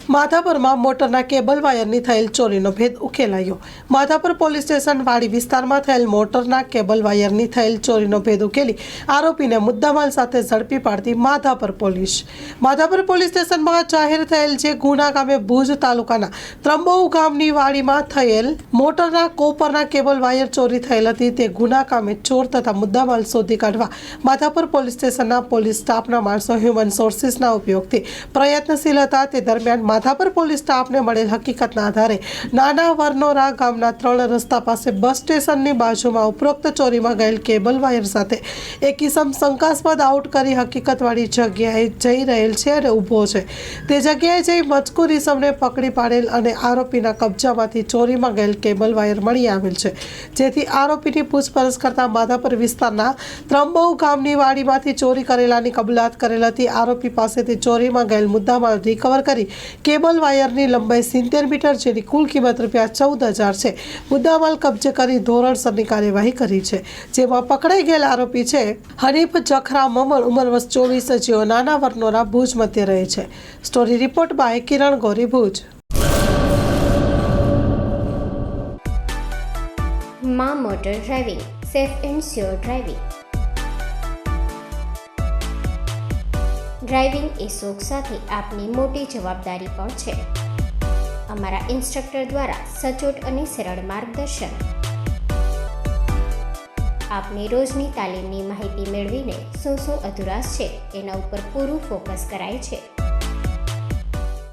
માધાપરમાં મોટરના કેબલ વાયરની થયેલ ચોરીનો ભેદ ઉકેલાયો। માધાપર પોલીસ સ્ટેશન વાડી વિસ્તારમાં થયેલ મોટરના કેબલ વાયરની થયેલ ચોરીનો ભેદ ઉકેલી આરોપીને મુદ્દામાલ સાથે ઝડપી પાડતી માધાપર પોલીસ સ્ટેશનમાં જાહેર થયેલ છે ગુના ગામે ભુજ તાલુકાના ત્રંબો ગામની વાડીમાં થયેલ મોટરના કોપરના કેબલ વાયર ચોરી થયેલ હતી। તે ગુના કામે ચોર તથા મુદ્દામાલ શોધી કાઢવા માધાપર પોલીસ સ્ટેશનના પોલીસ સ્ટાફના માણસો હ્યુમન સોર્સિસના ઉપયોગથી પ્રયત્નશીલ હતા। તે દરમિયાન માધાપર પોલીસ સ્ટાફને મળેલ હકીકતના આધારે નાના વરનોરા ગામના 3 રસ્તા પાસે બસ સ્ટેશનની બાજુમાં ઉપરોક્ત ચોરીમાં ગયેલ કેબલ વાયર સાથે એક ઇસમ શંકાસ્પદ આઉટ કરી હકીકતવાળી જગ્યાએ જઈ રહેલ છે અને ઊભો છે। તે જગ્યાએ જઈ મજકૂર ઇસમને પકડી પાડેલ અને આરોપીના કબજામાંથી ચોરીમાં ગયેલ કેબલ વાયર મળી આવેલ છે, જેથી આરોપીની પૂછપરછ કરતા માધાપર વિસ્તારના ત્રંબો ગામની વાડીમાંથી ચોરી કરેલાની કબૂલાત કરેલ હતી। આરોપી પાસેથી ચોરીમાં ગયેલ મુદ્દામાલ રિકવર કરી કેબલ વાયરની લંબાઈ 70 મીટર જેની કુલ કિંમત ₹14,000 છે। મુદ્દામાલ કબજે કરી ધોરણસરની કાર્યવાહી કરી છે, જેમાં પકડાઈ ગયેલ આરોપી છે હનીફ જખરા મમણ, ઉંમર વર્ષ 24, જેઓ નાના વરનોરા ભુજ મધ્ય રહે છે। સ્ટોરી રિપોર્ટ બાય કિરણ ગોરી, ભુજ। માં motor driving, safe and sure driving. Driving એ શોખ સાથે આપની મોટી જવાબદારી પણ છે। અમારા ઇન્સ્ટ્રક્ટર દ્વારા સચોટ અને સરળ માર્ગદર્શન આપની રોજની તાલીમની માહિતી મેળવીને શું અધુરાશ છે એના ઉપર પૂરું ફોકસ કરાય છે।